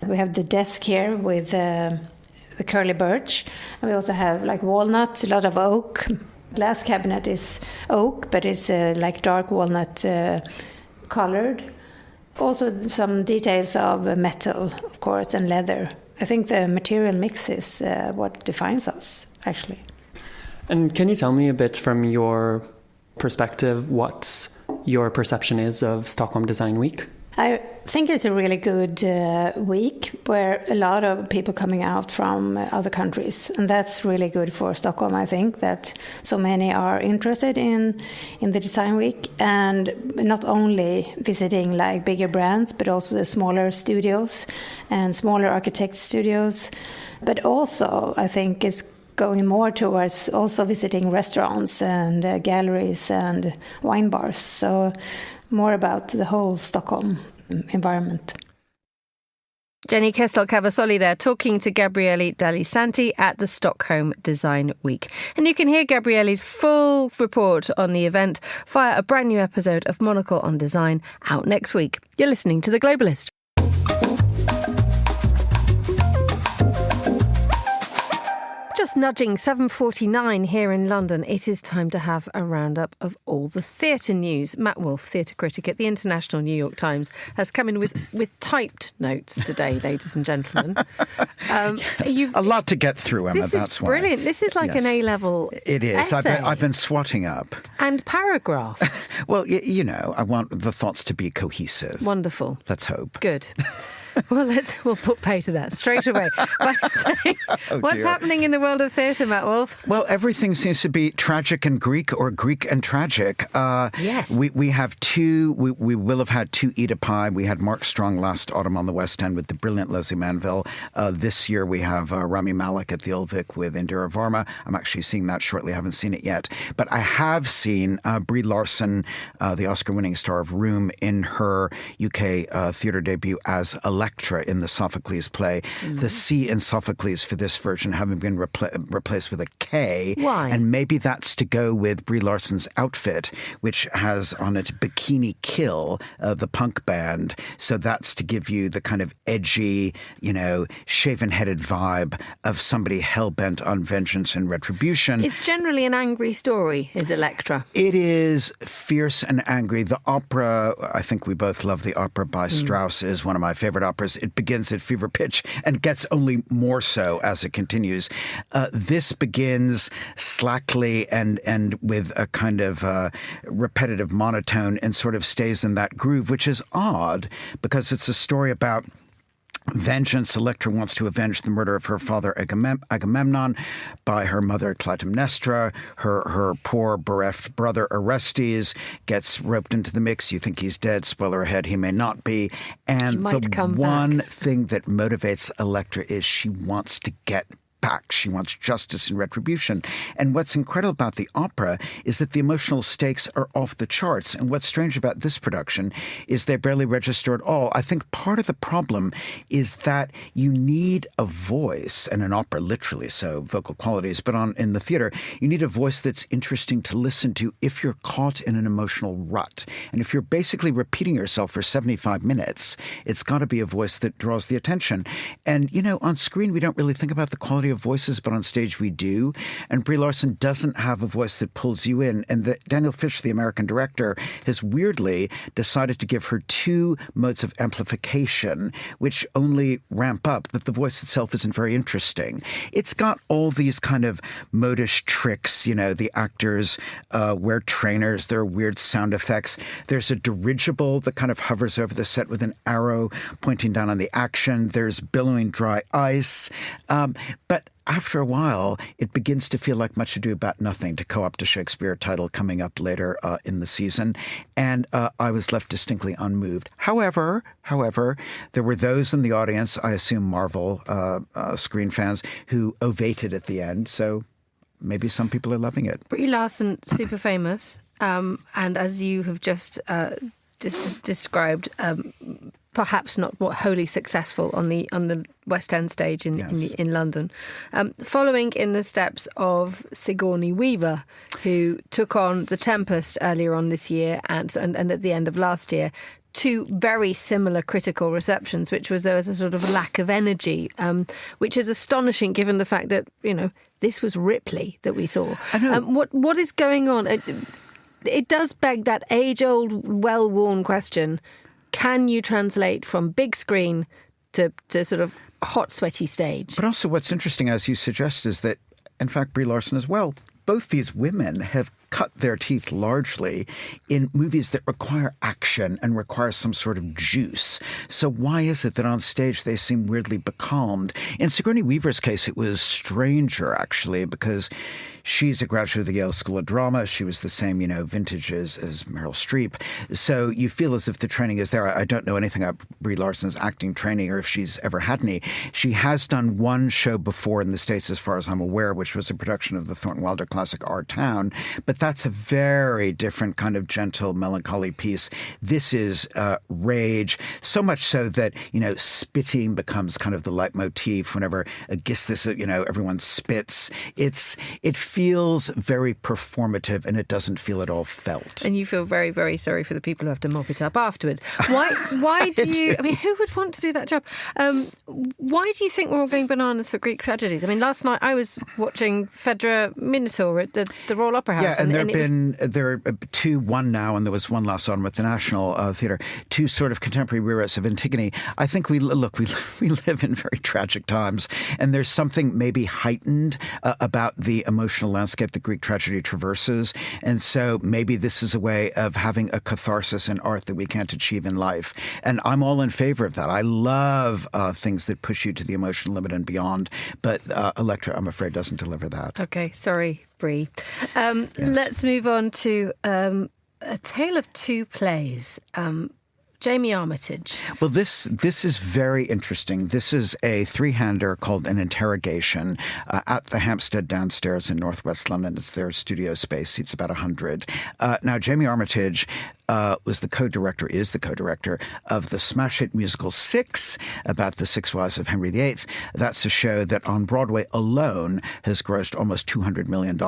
We have the desk here with the curly birch, and we also have walnut, a lot of oak. Glass cabinet is oak, but it's dark walnut colored. Also some details of metal, of course, and leather. I think the material mix is what defines us, actually. And can you tell me a bit from your perspective what your perception is of Stockholm Design Week? I think it's a really good week where a lot of people coming out from other countries, and that's really good for Stockholm. I think that so many are interested in the design week, and not only visiting bigger brands, but also the smaller studios and smaller architect studios, but also I think it's going more towards also visiting restaurants and galleries and wine bars. So more about the whole Stockholm environment. Jenny Kestel-Cavazzoli there, talking to Gabriele Dalisanti at the Stockholm Design Week. And you can hear Gabriele's full report on the event via a brand new episode of Monocle on Design out next week. You're listening to The Globalist. Just nudging 7:49 here in London, it is time to have a roundup of all the theatre news. Matt Wolfe, theatre critic at the International New York Times, has come in with typed notes today, ladies and gentlemen. A lot to get through, Emma, this that's is brilliant. Why. This is like an A-level It is. essay. I've been swatting up. And paragraphs. Well, I want the thoughts to be cohesive. Wonderful. Let's hope. Good. Well, we'll put pay to that straight away by saying, what's happening in the world of theatre, Matt Wolfe? Well, everything seems to be tragic and Greek or Greek and tragic. Yes. We have two, we will have had two Oedipi. We had Mark Strong last autumn on the West End with the brilliant Leslie Manville. This year we have Rami Malek at the Old Vic with Indira Varma. I'm actually seeing that shortly. I haven't seen it yet. But I have seen Brie Larson, the Oscar-winning star of Room, in her UK theatre debut as Electra in the Sophocles play. Mm-hmm. The C in Sophocles for this version having been replaced with a K. Why? And maybe that's to go with Brie Larson's outfit, which has on it Bikini Kill, the punk band. So that's to give you the kind of edgy, shaven-headed vibe of somebody hell-bent on vengeance and retribution. It's generally an angry story, is Electra. It is fierce and angry. The opera, I think we both love the opera by Strauss, is one of my favorite operas. It begins at fever pitch and gets only more so as it continues. This begins slackly and with a kind of repetitive monotone and sort of stays in that groove, which is odd because it's a story about vengeance. Electra wants to avenge the murder of her father Agamemnon by her mother Clytemnestra. Her poor bereft brother Orestes gets roped into the mix. You think he's dead. Spoiler ahead, he may not be. And the one thing that motivates Electra is she wants to get back. She wants justice and retribution. And what's incredible about the opera is that the emotional stakes are off the charts. And what's strange about this production is they barely register at all. I think part of the problem is that you need a voice, and an opera literally, so vocal qualities, but in the theater, you need a voice that's interesting to listen to if you're caught in an emotional rut. And if you're basically repeating yourself for 75 minutes, it's got to be a voice that draws the attention. And, on screen, we don't really think about the quality of voices, but on stage we do. And Brie Larson doesn't have a voice that pulls you in. And Daniel Fish, the American director, has weirdly decided to give her two modes of amplification, which only ramp up that the voice itself isn't very interesting. It's got all these kind of modish tricks. The actors wear trainers. There are weird sound effects. There's a dirigible that kind of hovers over the set with an arrow pointing down on the action. There's billowing dry ice. But after a while, it begins to feel like Much Ado About Nothing, to co-opt a Shakespeare title coming up later in the season. And I was left distinctly unmoved. However, there were those in the audience, I assume Marvel screen fans, who ovated at the end. So maybe some people are loving it. Brie Larson, super famous. And as you have just described, perhaps not wholly successful on the West End stage in London, following in the steps of Sigourney Weaver, who took on The Tempest earlier on this year and at the end of last year. Two very similar critical receptions, which was there was a sort of lack of energy, which is astonishing given the fact that this was Ripley that we saw. What is going on? It does beg that age-old, well-worn question. Can you translate from big screen to sort of hot, sweaty stage? But also what's interesting, as you suggest, is that, in fact, Brie Larson as well, both these women have cut their teeth largely in movies that require action and require some sort of juice. So why is it that on stage they seem weirdly becalmed? In Sigourney Weaver's case, it was stranger, actually, because She's a graduate of the Yale School of Drama. She was the same, vintage as Meryl Streep. So you feel as if the training is there. I don't know anything about Brie Larson's acting training or if she's ever had any. She has done one show before in the States, as far as I'm aware, which was a production of the Thornton Wilder classic Our Town. But that's a very different kind of gentle, melancholy piece. This is rage, so much so that, spitting becomes kind of the leitmotif whenever Aegisthus, everyone spits. It feels very performative, and it doesn't feel at all felt. And you feel very, very sorry for the people who have to mop it up afterwards. Why do you... I mean, who would want to do that job? Why do you think we're all going bananas for Greek tragedies? I mean, last night I was watching Phaedra Minotaur at the Royal Opera House. Yeah, and there are two, one now, and there was one last autumn at the National Theatre, two sort of contemporary rewrites of Antigone. I think we live in very tragic times, and there's something maybe heightened about the emotional landscape that Greek tragedy traverses. And so maybe this is a way of having a catharsis in art that we can't achieve in life. And I'm all in favor of that. I love things that push you to the emotional limit and beyond. But Electra, I'm afraid, doesn't deliver that. Okay, sorry, Brie. Yes. Let's move on to A Tale of Two Plays. Jamie Armitage. Well, this is very interesting. This is a three-hander called An Interrogation at the Hampstead downstairs in northwest London. It's their studio space, seats about 100. Now, Jamie Armitage is the co-director of the smash hit musical Six, about the six wives of Henry VIII. That's a show that on Broadway alone has grossed almost $200 million.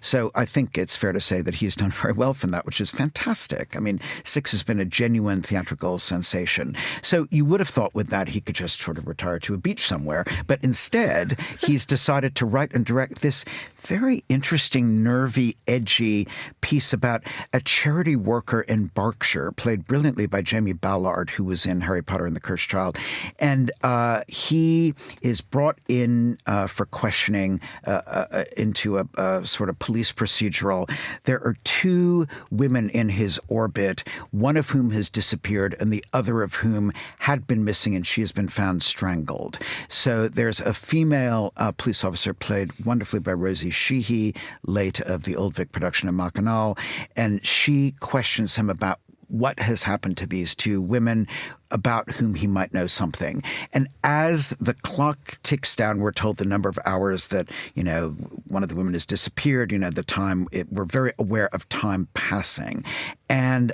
So I think it's fair to say that he's done very well from that, which is fantastic. I mean, Six has been a genuine theatrical sensation. So you would have thought with that he could just sort of retire to a beach somewhere. But instead, he's decided to write and direct this very interesting, nervy, edgy piece about a charity worker in Berkshire, played brilliantly by Jamie Ballard, who was in Harry Potter and the Cursed Child. And he is brought in for questioning into a sort of police procedural. There are two women in his orbit, one of whom has disappeared and the other of whom had been missing, and she has been found strangled. So there's a female police officer played wonderfully by Rosie Sheehy, late of the Old Vic production of Mackinac, and she questions him about what has happened to these two women about whom he might know something. And as the clock ticks down, we're told the number of hours that, one of the women has disappeared, the time, we're very aware of time passing. And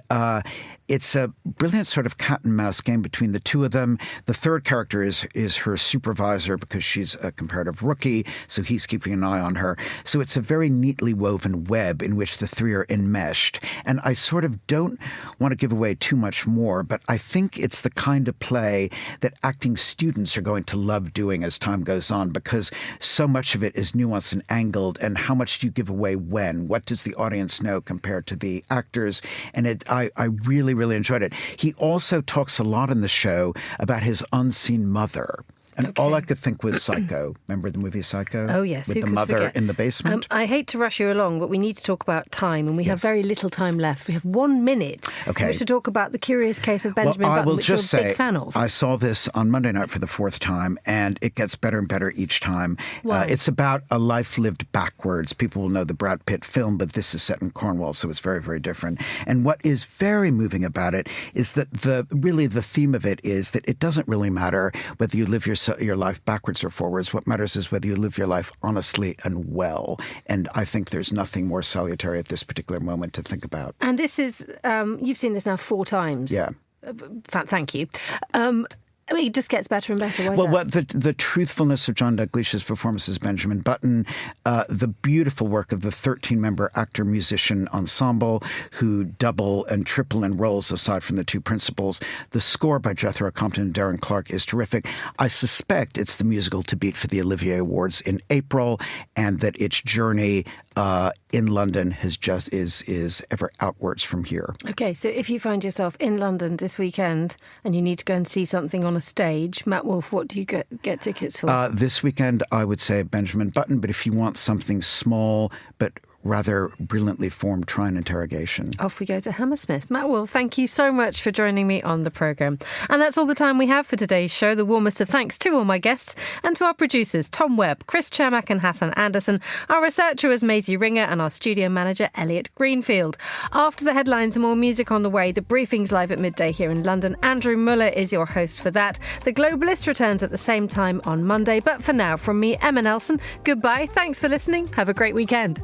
it's a brilliant sort of cat and mouse game between the two of them. The third character is her supervisor because she's a comparative rookie, so he's keeping an eye on her. So it's a very neatly woven web in which the three are enmeshed. And I sort of don't want to give away too much more, but I think it's the kind of play that acting students are going to love doing as time goes on, because so much of it is nuanced and angled, and how much do you give away when? What does the audience know compared to the actors? And I really, really enjoyed it. He also talks a lot in the show about his unseen mother. And all I could think was Psycho. Remember the movie Psycho? Oh, yes. With the mother in the basement? I hate to rush you along, but we need to talk about time, and we have very little time left. We have 1 minute in which to talk about The Curious Case of Benjamin Button, which you're a big fan of. I saw this on Monday night for the 4th time, and it gets better and better each time. It's about a life lived backwards. People will know the Brad Pitt film, but this is set in Cornwall, so it's very, very different. And what is very moving about it is that the theme of it is that it doesn't really matter whether you live your life backwards or forwards. What matters is whether you live your life honestly and well. And I think there's nothing more salutary at this particular moment to think about. And this is, you've seen this now 4 times. Yeah. Thank you. I mean, it just gets better and better. The truthfulness of John Dalglish's performance as Benjamin Button, the beautiful work of the 13-member actor-musician ensemble who double and triple in roles aside from the two principals. The score by Jethro Compton and Darren Clark is terrific. I suspect it's the musical to beat for the Olivier Awards in April, and that its journey in London is ever outwards from here. Okay, so if you find yourself in London this weekend and you need to go and see something on a stage, Matt Wolfe, what do you get tickets for? This weekend, I would say Benjamin Button, but if you want something small but rather brilliantly formed Trine interrogation. Off we go to Hammersmith. Matt Wool, thank you so much for joining me on the programme. And that's all the time we have for today's show. The warmest of thanks to all my guests and to our producers, Tom Webb, Chris Chermack and Hassan Anderson. Our researcher is Maisie Ringer and our studio manager, Elliot Greenfield. After the headlines, more music on the way. The briefing's live at midday here in London. Andrew Muller is your host for that. The Globalist returns at the same time on Monday. But for now, from me, Emma Nelson, goodbye. Thanks for listening. Have a great weekend.